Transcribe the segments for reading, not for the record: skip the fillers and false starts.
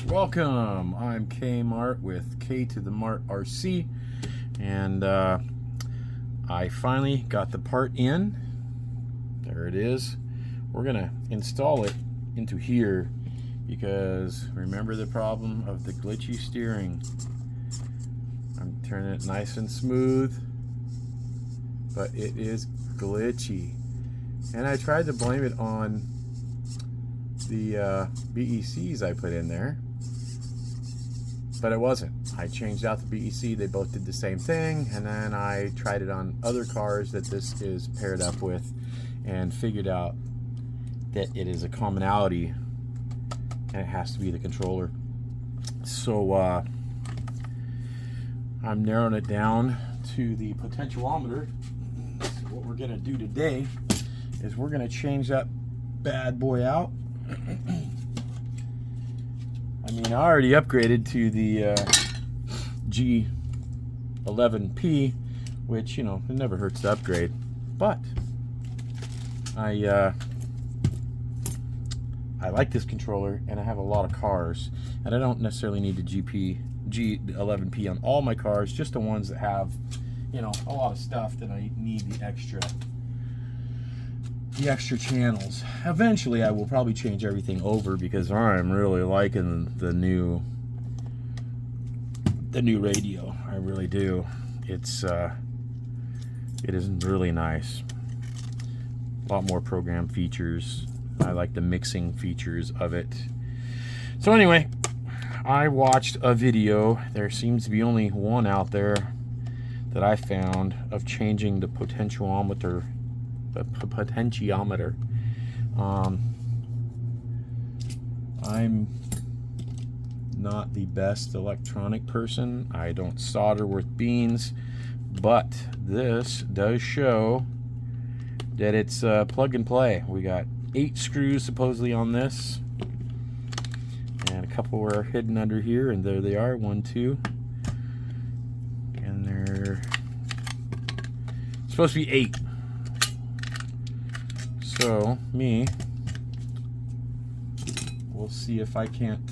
Welcome. I'm K Mart with K to the Mart RC, and I finally got the part in. There it is. We're gonna install it into here because remember the problem of the glitchy steering. I'm turning it nice and smooth, but it is glitchy, and I tried to blame it on the BECs I put in there, but it wasn't. I changed out the BEC, they both did the same thing, and then I tried it on other cars that this is paired up with and figured out that it is a commonality and it has to be the controller. So I'm narrowing it down to the potentiometer. So what we're gonna do today is we're gonna change that bad boy out. I mean, I already upgraded to the G11P, which, you know, it never hurts to upgrade. But I like this controller, and I have a lot of cars, and I don't necessarily need the G11P on all my cars, just the ones that have, you know, a lot of stuff that I need the extra channels. Eventually I will probably change everything over because I'm really liking the new radio. I really do. It is really nice. A lot more program features. I like the mixing features of it. So anyway, I watched a video. There seems to be only one out there that I found of changing the potentiometer. I'm not the best electronic person. I don't solder worth beans, but this does show that it's plug and play. We got 8 screws supposedly on this, and a couple are hidden under here, and there they are, 1, 2, and they're supposed to be 8. So we'll see if I can't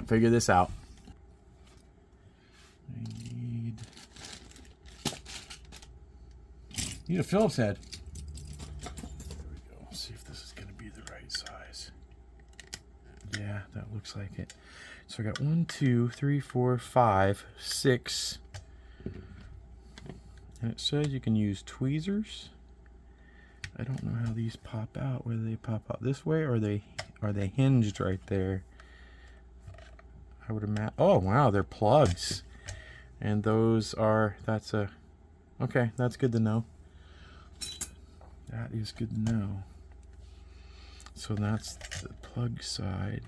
figure this out. I need a Phillips head. There we go. See if this is going to be the right size. Yeah, that looks like it. So I got 1, 2, 3, 4, 5, 6, and it says you can use tweezers. I don't know how these pop out. Whether they pop out this way or are they hinged right there? I would imagine. Oh wow, they're plugs, and those are. Okay. That's good to know. That is good to know. So that's the plug side.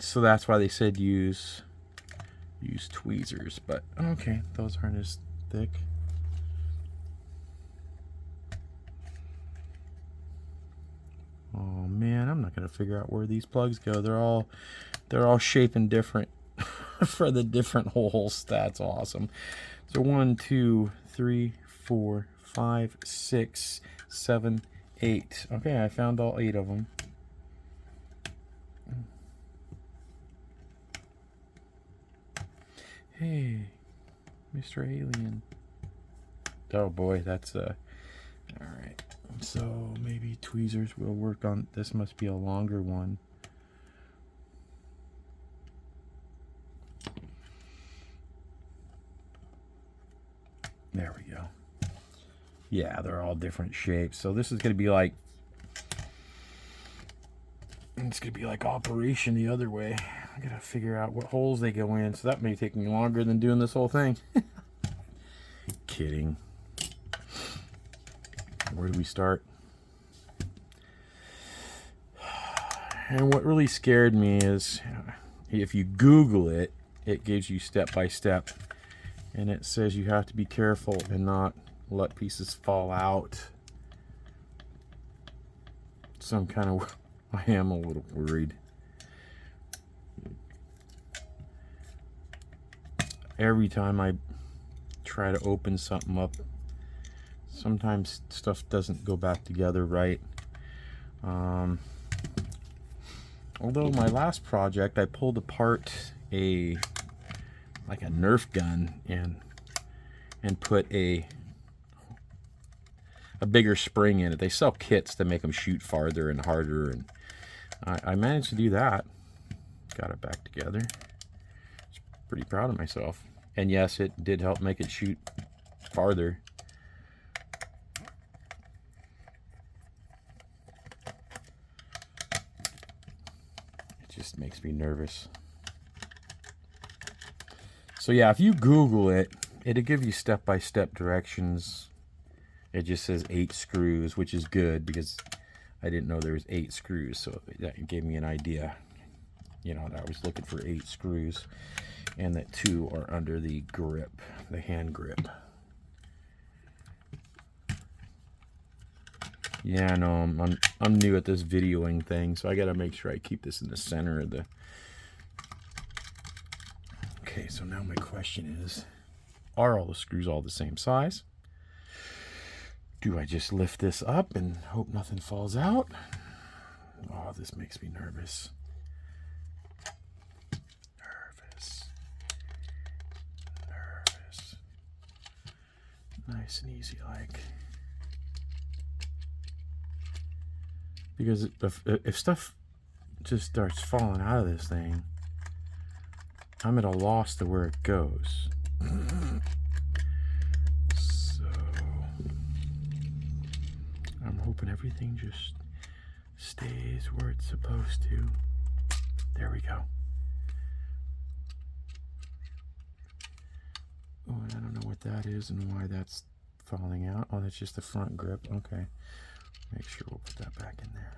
So that's why they said use tweezers. But okay, those aren't as thick. Oh man, I'm not gonna figure out where these plugs go. They're all shaping different for the different holes. That's awesome. So 1, 2, 3, 4, 5, 6, 7, 8. Okay, I found all 8 of them. Hey, Mr. Alien. Oh boy, that's all right. So maybe tweezers will work on this. Must be a longer one. There we go. Yeah, they're all different shapes. So this is going to be like, operation the other way. I got to figure out what holes they go in. So that may take me longer than doing this whole thing. Kidding. Where do we start? And what really scared me is if you Google it, it gives you step by step, and it says you have to be careful and not let pieces fall out. So I am a little worried. Every time I try to open something up, sometimes stuff doesn't go back together right. Although my last project, I pulled apart like a Nerf gun and put a bigger spring in it. They sell kits that make them shoot farther and harder, and I managed to do that. Got it back together. Pretty proud of myself. And yes, it did help make it shoot farther. It just makes me nervous. So yeah, if you Google it, it'll give you step-by-step directions. It just says 8 screws, which is good because I didn't know there was 8 screws, so that gave me an idea. You know, that I was looking for 8 screws, and that 2 are under the grip, the hand grip. Yeah, no, I'm new at this videoing thing, so I gotta make sure I keep this in the center of the... Okay, so now my question is, are all the screws all the same size? Do I just lift this up and hope nothing falls out? Oh, this makes me nervous. Nervous. Nice and easy like. Because if stuff just starts falling out of this thing, I'm at a loss to where it goes. So I'm hoping everything just stays where it's supposed to. There we go. Oh, and I don't know what that is and why that's falling out. Oh, that's just the front grip. Okay. Make sure we'll put that back in there.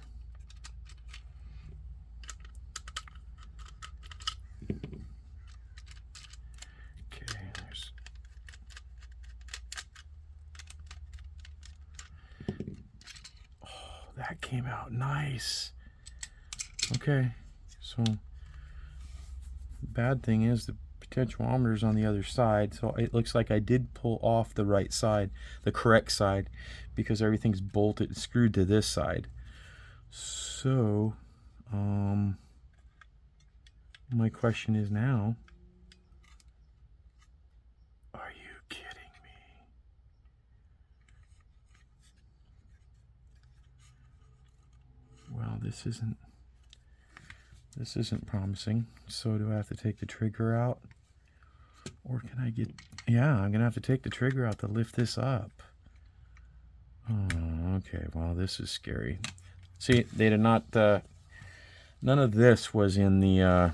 That came out nice. Okay, so bad thing is the potentiometer's on the other side, so it looks like I did pull off the right side, the correct side, because everything's bolted and screwed to this side. So my question is now, are you kidding me? Well, this isn't promising. So do I have to take the trigger out? Or can I get... Yeah, I'm gonna have to take the trigger out to lift this up. Oh, okay. Well, this is scary. See, they did not... none of this was in the...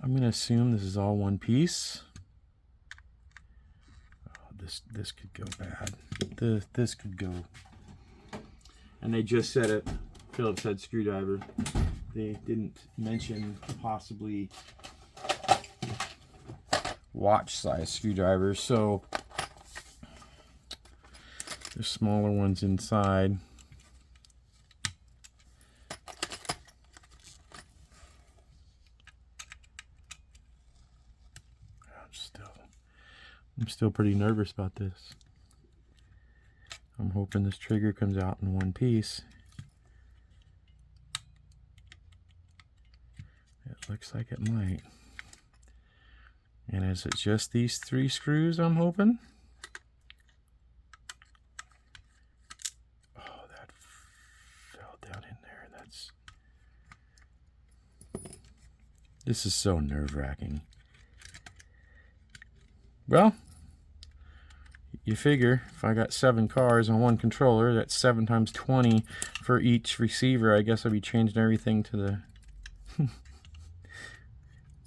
I'm gonna assume this is all one piece. Oh, this could go bad. This could go... And they just said it, Phillips head screwdriver. They didn't mention possibly watch size screwdrivers, so there's smaller ones inside. I'm still pretty nervous about this. I'm hoping this trigger comes out in one piece. It looks like it might. And is it just these 3 screws, I'm hoping? Oh, that fell down in there. This is so nerve-wracking. Well, you figure if I got 7 cars on one controller, that's 7 times 20 for each receiver. I guess I'll be changing everything to the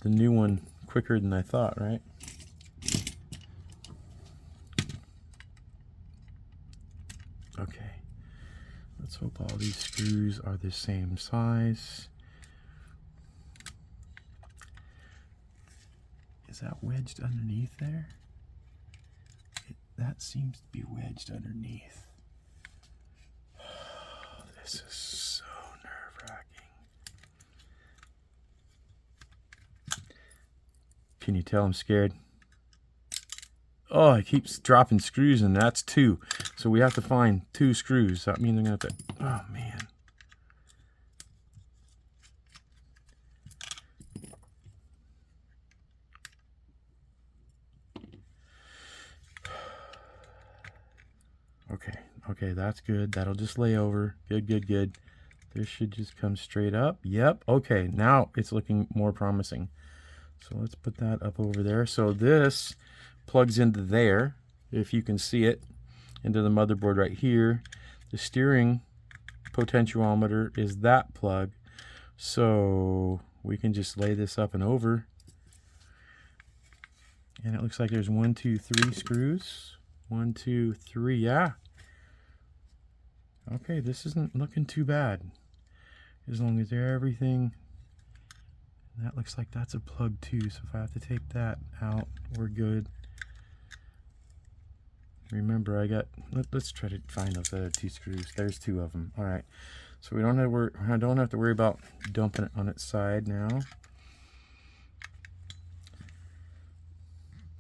the new one quicker than I thought, right? Okay, let's hope all these screws are the same size. Is that wedged underneath there? That seems to be wedged underneath. This is so nerve-wracking. Can you tell I'm scared? Oh, it keeps dropping screws, and that's 2. So we have to find 2 screws. That means I'm going to have to... Oh, man. Okay, that's good. That'll just lay over. Good, good, good. This should just come straight up. Yep. Okay, now it's looking more promising. So let's put that up over there. So this plugs into there, if you can see it, into the motherboard right here. The steering potentiometer is that plug. So we can just lay this up and over. And it looks like there's 1, 2, 3 screws. 1, 2, 3, yeah. Okay, this isn't looking too bad. As long as everything, that looks like that's a plug too. So if I have to take that out, we're good. Remember, let's try to find those other 2 screws. There's 2 of them. All right. So I don't have to worry about dumping it on its side now.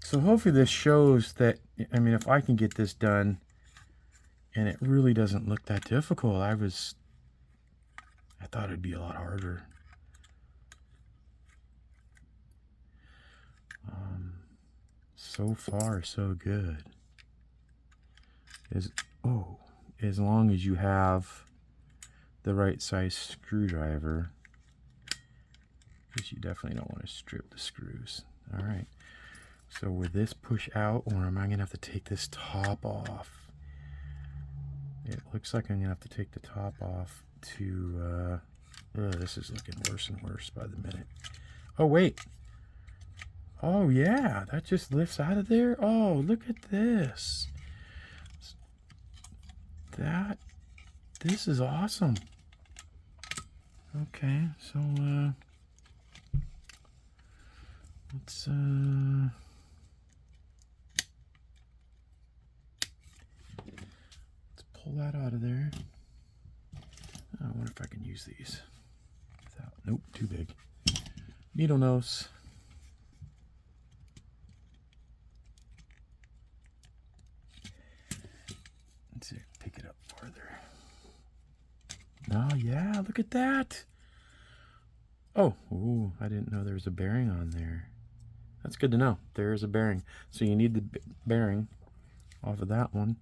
So hopefully this shows that, I mean, if I can get this done and it really doesn't look that difficult. I thought it'd be a lot harder. So far, so good. As long as you have the right size screwdriver, because you definitely don't want to strip the screws. All right. So will this push out, or am I going to have to take this top off? It looks like I'm going to have to take the top off to... this is looking worse and worse by the minute. Oh, wait. Oh, yeah. That just lifts out of there. Oh, look at this. This is awesome. Okay, so let's pull that out of there. I wonder if I can use these without, nope, too big. Needle nose. Let's see, pick it up farther. Oh yeah, look at that. Oh, ooh, I didn't know there was a bearing on there. That's good to know. There is a bearing. So you need the bearing off of that one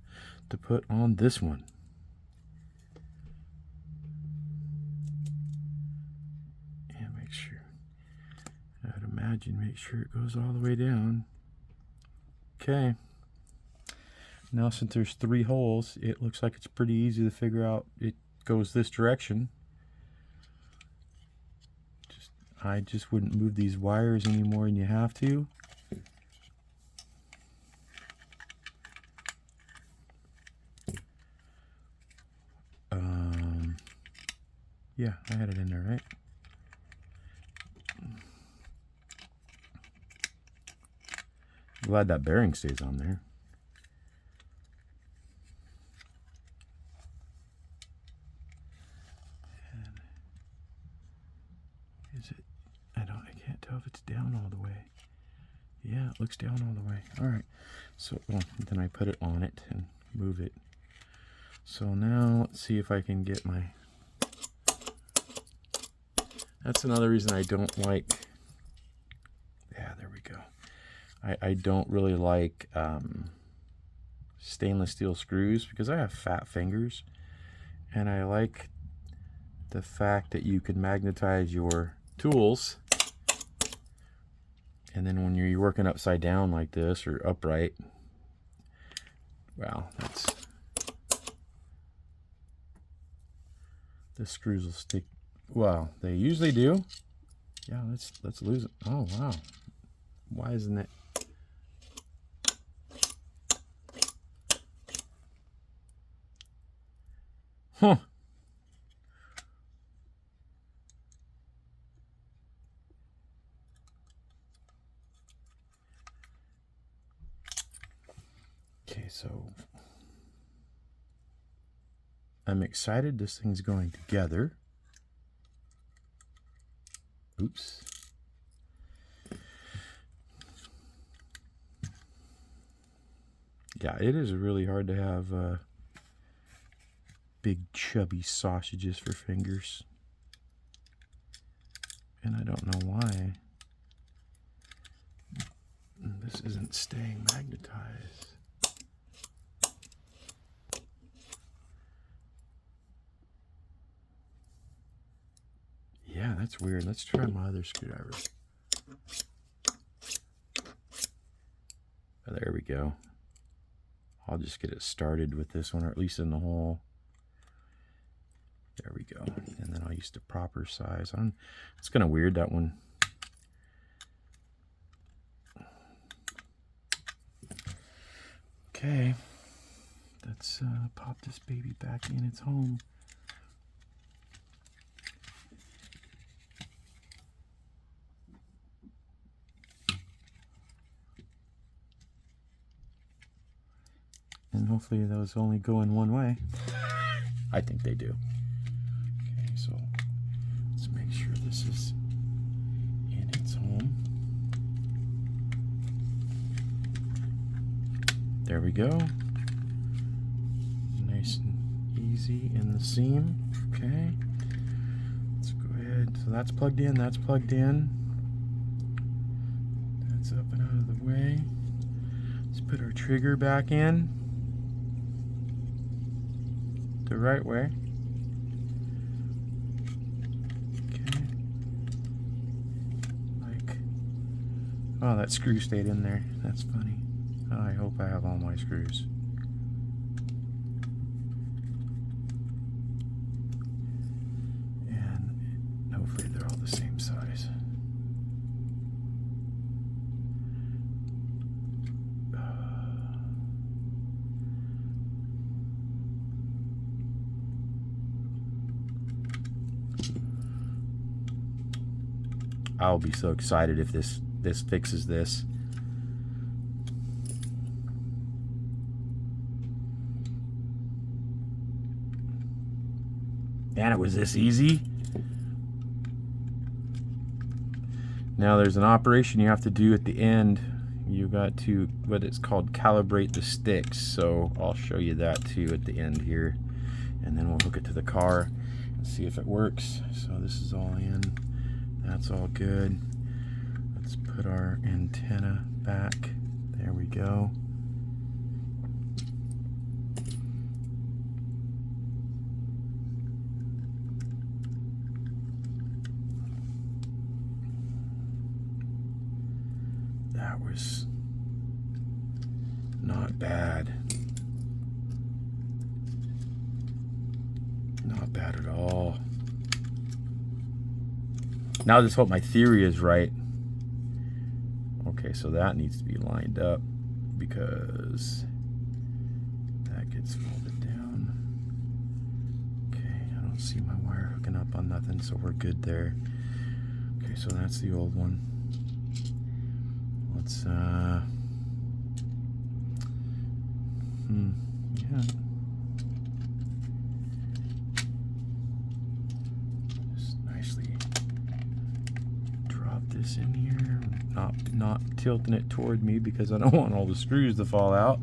to put on this one. And make sure, I'd imagine, make sure it goes all the way down. Okay. Now since there's 3 holes, it looks like it's pretty easy to figure out it goes this direction. I just wouldn't move these wires any more than you have to. Yeah, I had it in there, right? Glad that bearing stays on there. I can't tell if it's down all the way. Yeah, it looks down all the way. All right. So then I put it on it and move it. So now let's see if I can get my... That's another reason I don't like... Yeah, there we go. I don't really like stainless steel screws because I have fat fingers. And I like the fact that you can magnetize your tools, and then when you're working upside down like this or upright, wow, the screws will stick. Well, they usually do. Yeah, let's lose it. Oh wow, why isn't it? Huh. Okay, so I'm excited this thing's going together. Oops. Yeah, it is really hard to have big chubby sausages for fingers. And I don't know why this isn't staying magnetized. that's weird. Let's try my other screwdriver. Oh, there we go. I'll just get it started with this one, or at least in the hole. There we go. And then I'll use the proper size. It's kind of weird, that one. Okay. Let's pop this baby back in its home. And hopefully those only go in one way. I think they do. Okay, so let's make sure this is in its home. There we go. Nice and easy in the seam. Okay. Let's go ahead. So that's plugged in. That's plugged in. That's up and out of the way. Let's put our trigger back in the right way. Okay. Like, oh, that screw stayed in there. That's funny. Oh, I hope I have all my screws. And hopefully they're all the same size. I'll be so excited if this fixes this. Man, it was this easy. Now there's an operation you have to do at the end. You got to, what it's called, calibrate the sticks. So I'll show you that too at the end here. And then we'll hook it to the car and see if it works. So this is all in. That's all good. Let's put our antenna back. There we go. That was not bad. Not bad at all. Now I just hope my theory is right. Okay, so that needs to be lined up because that gets folded down. Okay, I don't see my wire hooking up on nothing, so we're good there. Okay, so that's the old one. Let's yeah. Just nicely drop this in here. Not tilting it toward me because I don't want all the screws to fall out.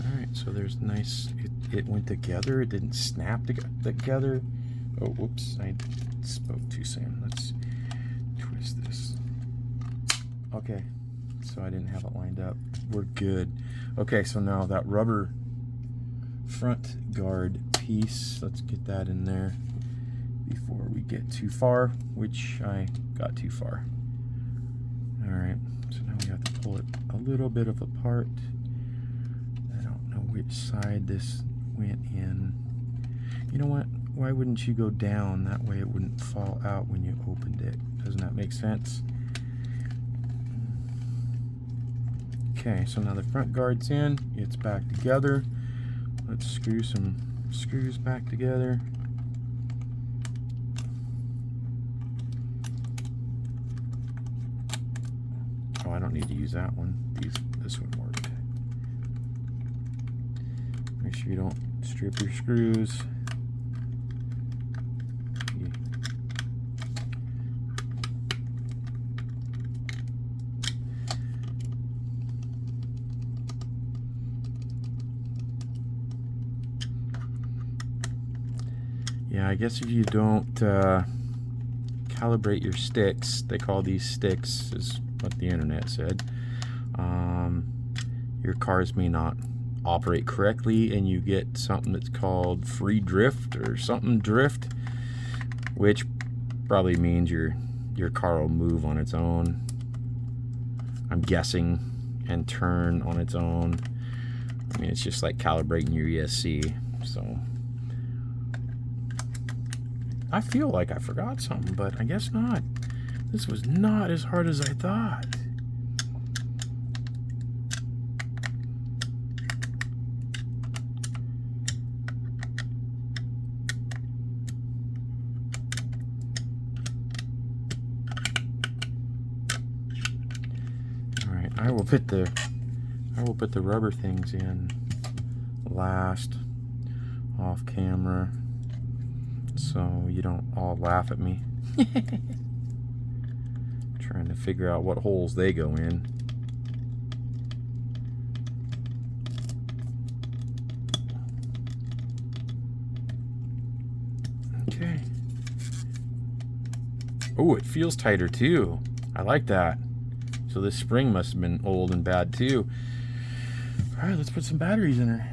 Alright, so there's nice, it went together. It didn't snap together. Oh, whoops, I spoke too soon. Let's twist this. Okay, so I didn't have it lined up. We're good. Okay, so now that rubber front guard piece, let's get that in there before we get too far, which I got too far. Alright, so now we have to pull it a little bit of apart. I don't know which side this went in. You know what? Why wouldn't you go down? That way it wouldn't fall out when you opened it. Doesn't that make sense? Okay, so now the front guard's in. It's back together. Let's screw some screws back together. Oh, I don't need to use that one. This one worked. Make sure you don't strip your screws. Yeah, I guess if you don't calibrate your sticks, they call these sticks, is what the internet said, your cars may not operate correctly and you get something that's called free drift or something drift, which probably means your car will move on its own, I'm guessing, and turn on its own. I mean, it's just like calibrating your ESC. So I feel like I forgot something, but I guess not. This was not as hard as I thought. All right, I will put the rubber things in last, off camera, so you don't all laugh at me. Trying to figure out what holes they go in. Okay. Oh, it feels tighter too. I like that. So this spring must have been old and bad too. All right, let's put some batteries in her.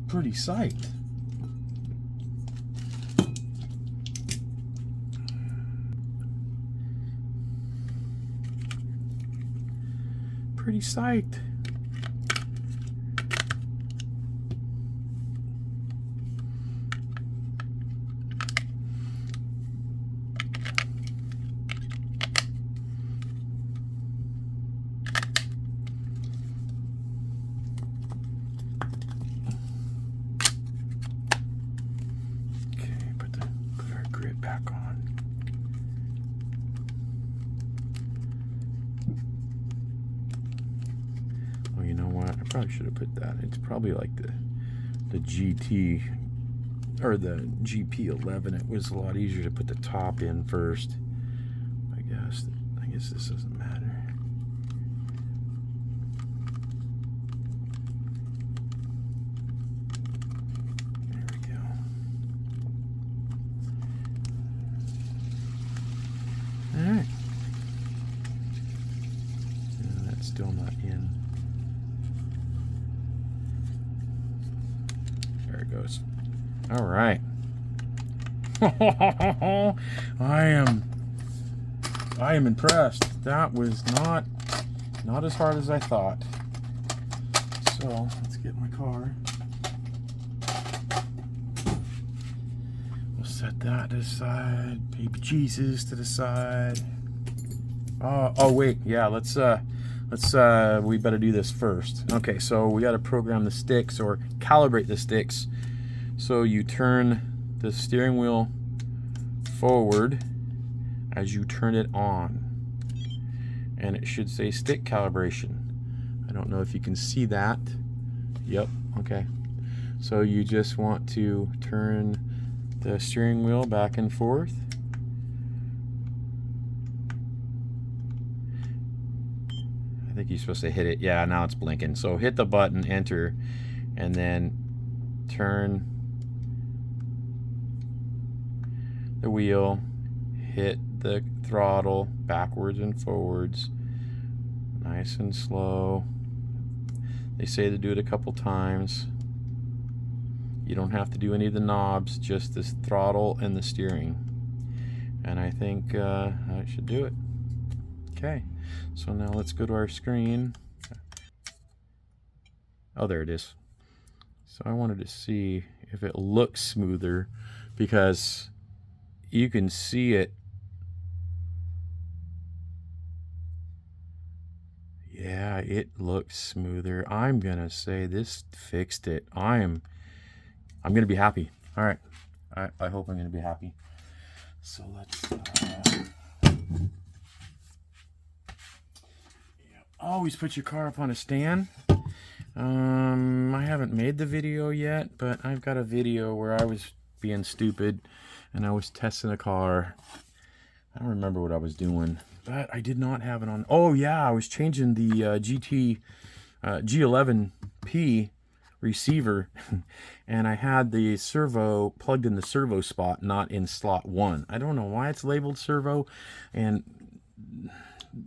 Pretty psyched. Pretty psyched. Back on. Well, you know what? I probably should have put that. It's probably like the GT or the GP11. It was a lot easier to put the top in first. I guess this doesn't matter. Alright. That's still not in. There it goes. Alright. I am impressed. That was not as hard as I thought. So let's get my car. Set that to the side. Baby Jesus to the side. Oh wait, yeah. Let's we better do this first. Okay, so we got to program the sticks or calibrate the sticks. So you turn the steering wheel forward as you turn it on, and it should say stick calibration. I don't know if you can see that. Yep. Okay. So you just want to turn the steering wheel back and forth. I think you're supposed to hit it. Yeah, now it's blinking. So hit the button, enter, and then turn the wheel, hit the throttle backwards and forwards, nice and slow. They say to do it a couple times. You don't have to do any of the knobs, just this throttle and the steering. And I think I should do it. Okay, so now let's go to our screen. Oh, there it is. So I wanted to see if it looks smoother, because you can see it. Yeah, it looks smoother. I'm gonna say this fixed it. I'm gonna be happy. All right, I hope I'm gonna be happy. So let's always put your car up on a stand. I haven't made the video yet, but I've got a video where I was being stupid and I was testing a car. I don't remember what I was doing, but I did not have it on. Oh yeah, I was changing the G11P receiver and I had the servo plugged in the servo spot, not in slot 1. I don't know why it's labeled servo, and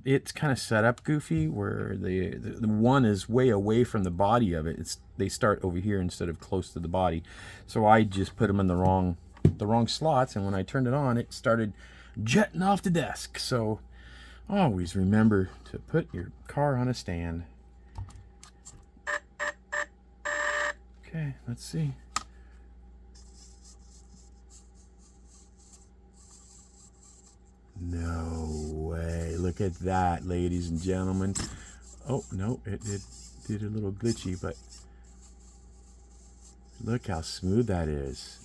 it's kind of set up goofy where the one is way away from the body of it. They start over here instead of close to the body, so I just put them in the wrong the wrong slots, and when I turned it on, it started jetting off the desk. So always remember to put your car on a stand. Okay, let's see. No way. Look at that, ladies and gentlemen. Oh, no, it did a little glitchy, but look how smooth that is.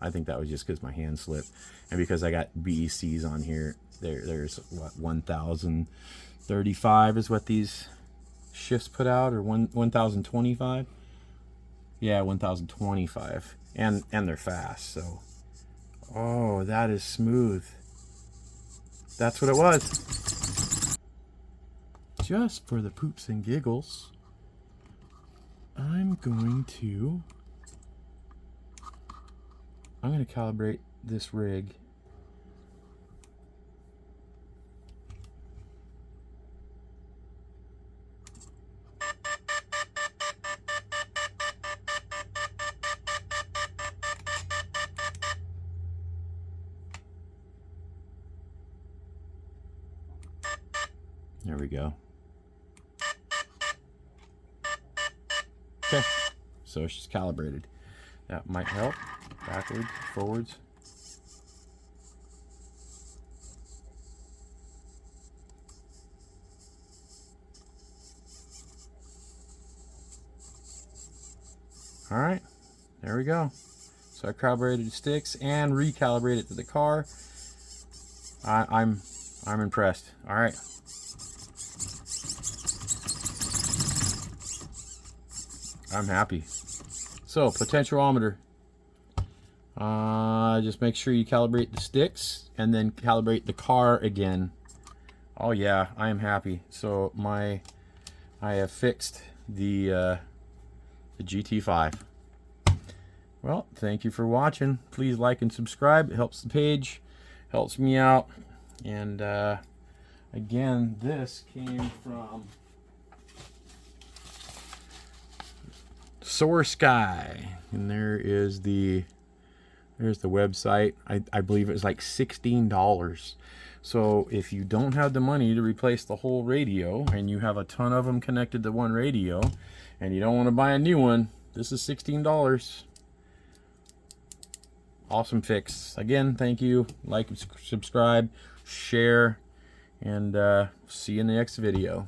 I think that was just because my hand slipped. And because I got BECs on here, there's what, 1,035 is what these shifts put out, or 1,025? Yeah, 1,025. And they're fast, so. Oh, that is smooth. That's what it was. Just for the poops and giggles, I'm going to calibrate this rig. There we go. Okay, so she's calibrated. That might help. Backwards, forwards. All right, there we go. So I calibrated the sticks and recalibrated to the car. I'm impressed. All right. I'm happy. So, potentiometer. Just make sure you calibrate the sticks and then calibrate the car again. Oh yeah, I am happy. So I have fixed the GT5. Well, thank you for watching. Please like and subscribe. It helps the page, helps me out. And again, this came from Soar Sky, and there's the website. I believe it was like $16. So if you don't have the money to replace the whole radio, and you have a ton of them connected to one radio, and you don't want to buy a new one, this is $16. Awesome fix. Again, thank you. Like, subscribe, share, and see you in the next video.